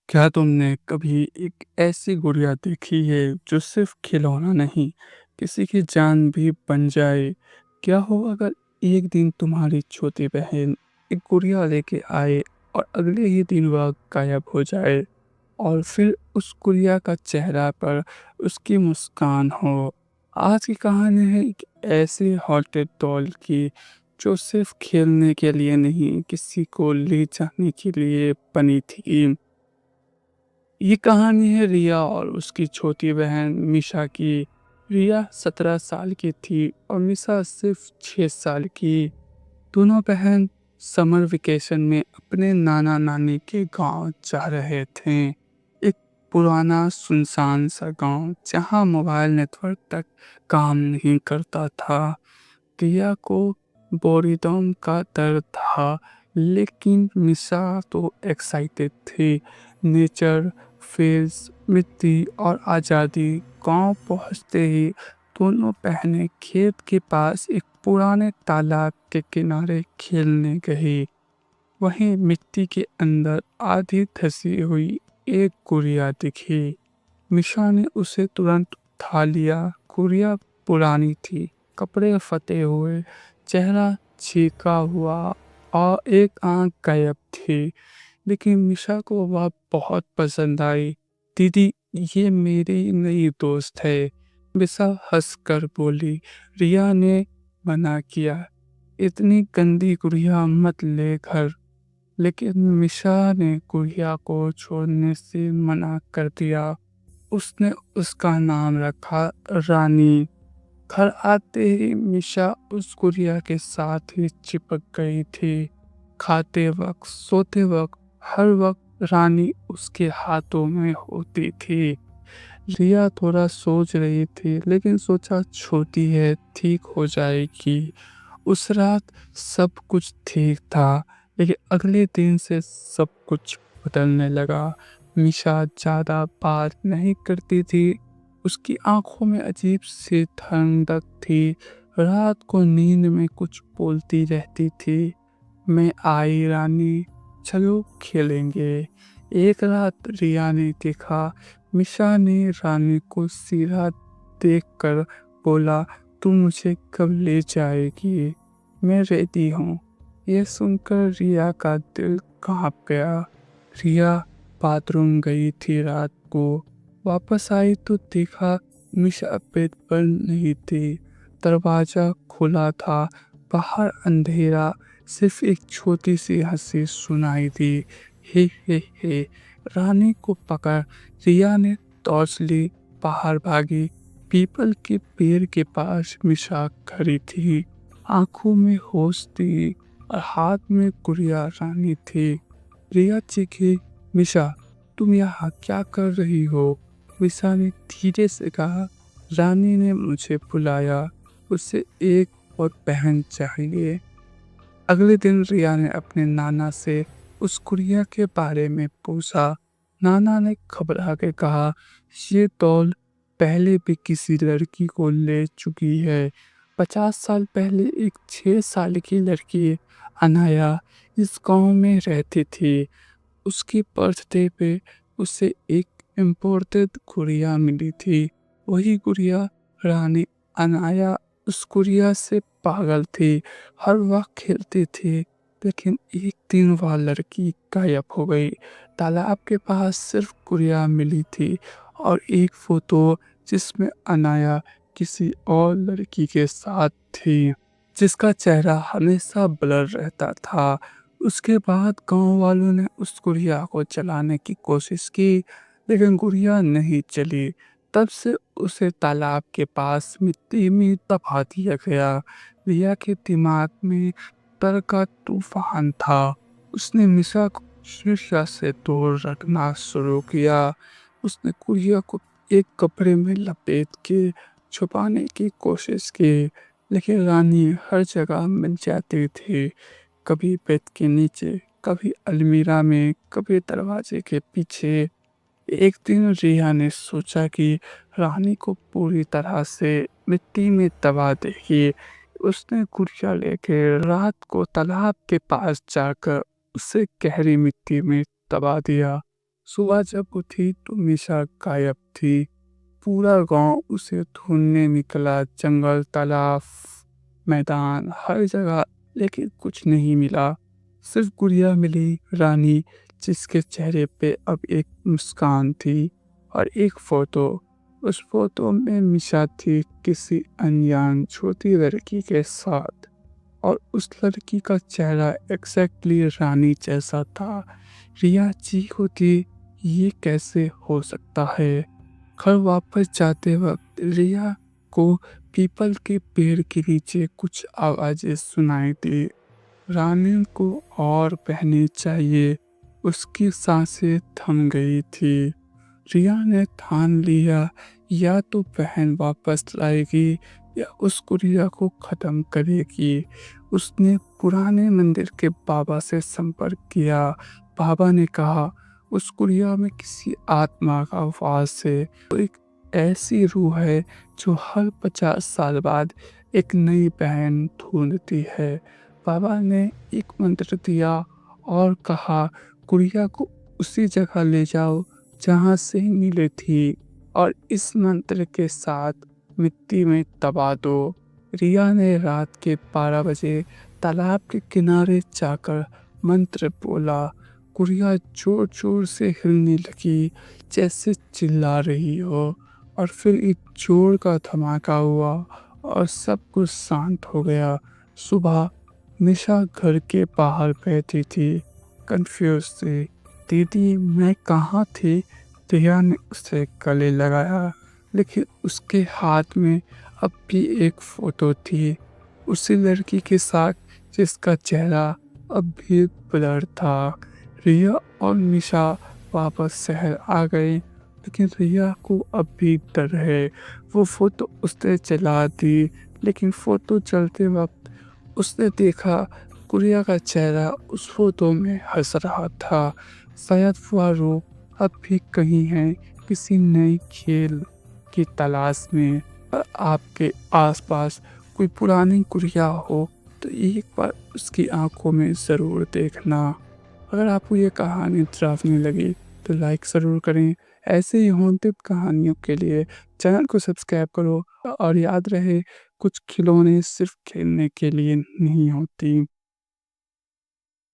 क्या तुमने कभी एक ऐसी गुड़िया देखी है जो सिर्फ खिलौना नहीं, किसी की जान भी बन जाए? क्या हो अगर एक दिन तुम्हारी छोटी बहन एक गुड़िया लेके आए और अगले ही दिन वह गायब हो जाए और फिर उस गुड़िया का चेहरा पर उसकी मुस्कान हो? आज की कहानी है एक ऐसे हॉटेड डॉल की जो सिर्फ खेलने के लिए नहीं, किसी को ले जाने के लिए बनी थी। ये कहानी है रिया और उसकी छोटी बहन मिशा की। रिया 17 साल की थी और मिशा सिर्फ 6 साल की। दोनों बहन समर वेकेशन में अपने नाना नानी के गांव जा रहे थे। एक पुराना सुनसान सा गांव जहां मोबाइल नेटवर्क तक काम नहीं करता था। रिया को बोरिडम का डर था, लेकिन मिशा तो एक्साइटेड थी। नेचर, फिल्स, मिट्टी और आज़ादी। गांव पहुंचते ही दोनों बहनें खेत के पास एक पुराने तालाब के किनारे खेलने गई। वहीं मिट्टी के अंदर आधी धसी हुई एक गुड़िया दिखी। मिशा ने उसे तुरंत उठा लिया। गुड़िया पुरानी थी, कपड़े फटे हुए, चेहरा छीका हुआ और एक आंख गायब थी। लेकिन मिशा को वह बहुत पसंद आई। दीदी, ये मेरी नई दोस्त है, मिशा हंसकर बोली। रिया ने मना किया, इतनी गंदी गुड़िया मत ले घर। लेकिन मिशा ने गुड़िया को छोड़ने से मना कर दिया। उसने उसका नाम रखा रानी। घर आते ही मिशा उस गुड़िया के साथ ही चिपक गई थी। खाते वक्त, सोते वक्त, हर वक्त रानी उसके हाथों में होती थी। रिया थोड़ा सोच रही थी, लेकिन सोचा छोटी है, ठीक हो जाएगी। उस रात सब कुछ ठीक था, लेकिन अगले दिन से सब कुछ बदलने लगा। मिशा ज्यादा बात नहीं करती थी। उसकी आंखों में अजीब सी ठंडक थी। रात को नींद में कुछ बोलती रहती थी। मैं आई रानी, चलो खेलेंगे। एक रात रिया ने देखा, मिशा ने रानी को सीधा देखकर बोला, तू मुझे कब ले जाएगी? मैं रेडी हूँ। यह सुनकर रिया का दिल कांप गया। रिया बाथरूम गई थी रात को। वापस आई तो देखा मिशा बेड पर नहीं थी। दरवाजा खुला था। बाहर अंधेरा, सिर्फ एक छोटी सी हंसी सुनाई दी। हे। रानी को पकड़ रिया ने टॉर्च ली, बाहर भागी। पीपल के पेड़ के पास मिशा खड़ी थी, आंखों में होश थी और हाथ में गुड़िया रानी थी। रिया चीखी, मिशा, तुम यहाँ क्या कर रही हो? मिशा ने धीरे से कहा, रानी ने मुझे बुलाया, उसे एक और बहन चाहिए। अगले दिन रिया ने अपने नाना से उस गुड़िया के बारे में पूछा। नाना ने घबरा के कहा, ये डॉल पहले भी किसी लड़की को ले चुकी है। 50 साल पहले एक 6 साल की लड़की अनाया इस गांव में रहती थी। उसकी बर्थडे पे उसे एक इम्पोर्टेड गुड़िया मिली थी। वही गुड़िया रानी। अनाया उस गुड़िया से पागल थी, हर वक्त खेलती थी। लेकिन एक दिन वह लड़की गायब हो गई। तालाब के पास सिर्फ गुड़िया मिली थी और एक फोटो जिसमें अनाया किसी और लड़की के साथ थी, जिसका चेहरा हमेशा ब्लर रहता था। उसके बाद गांव वालों ने उस गुड़िया को जलाने की कोशिश की, लेकिन गुड़िया नहीं चली। तब से उसे तालाब के पास मिट्टी में दबा दिया गया। रिया के दिमाग में डर का तूफान था। उसने मिशा को शीशा से दूर रखना शुरू किया। उसने गुड़िया को एक कपड़े में लपेट के छुपाने की कोशिश की, लेकिन रानी हर जगह मिल जाती थी। कभी बेड के नीचे, कभी अलमीरा में, कभी दरवाजे के पीछे। एक दिन रिया ने सोचा कि रानी को पूरी तरह से मिट्टी में दबा देगी। उसने गुड़िया लेके रात को तालाब के पास जाकर उसे गहरी मिट्टी में दबा दिया। सुबह जब उठी तो निशा गायब थी। पूरा गांव उसे ढूंढने निकला, जंगल, तालाब, मैदान, हर जगह, लेकिन कुछ नहीं मिला। सिर्फ गुड़िया मिली, रानी, जिसके चेहरे पे अब एक मुस्कान थी और एक फोटो। उस फोटो में निशा थी किसी अनजान छोटी लड़की के साथ, और उस लड़की का चेहरा एग्जैक्टली रानी जैसा था। रिया चीख उठी, ये कैसे हो सकता है। घर वापस जाते वक्त रिया को पीपल के पेड़ के नीचे कुछ आवाजें सुनाई दी। रानी को और बहने चाहिए। उसकी सांसें थम गई थी। रिया ने ठान लिया, या तो बहन वापस लाएगी या उस गुड़िया को खत्म करेगी। उसने पुराने मंदिर के बाबा से संपर्क किया। बाबा ने कहा उस गुड़िया में किसी आत्मा का वास है। वो एक ऐसी रूह है जो हर 50 साल बाद एक नई बहन ढूंढती है। बाबा ने एक मंत्र दिया और कहा गुड़िया को उसी जगह ले जाओ जहाँ से मिली थी, और इस मंत्र के साथ मिट्टी में दबा दो। रिया ने रात के 12 बजे तालाब के किनारे जाकर मंत्र बोला। गुड़िया जोर जोर से हिलने लगी, जैसे चिल्ला रही हो, और फिर एक जोर का धमाका हुआ और सब कुछ शांत हो गया। सुबह निशा घर के बाहर बैठी थी, कंफ्यूज थी। दीदी मैं कहाँ थी? रिया ने उसे गले लगाया, लेकिन उसके हाथ में अब भी एक फोटो थी, उसी लड़की के साथ जिसका चेहरा अब भी ब्लर था। रिया और निशा वापस शहर आ गए, लेकिन रिया को अब भी डर है। वो फोटो उसने जला दी, लेकिन फोटो जलते वक्त उसने देखा गुड़िया का चेहरा उस फोटो में हंस रहा था। शायद वह रूह अब भी कहीं है, किसी नई खेल की तलाश में। आपके आसपास कोई पुरानी गुड़िया हो तो एक बार उसकी आंखों में ज़रूर देखना। अगर आपको ये कहानी डरावनी लगी तो लाइक ज़रूर करें। ऐसे ही हॉन्टेड कहानियों के लिए चैनल को सब्सक्राइब करो, और याद रहे कुछ खिलौने सिर्फ खेलने के लिए नहीं होती।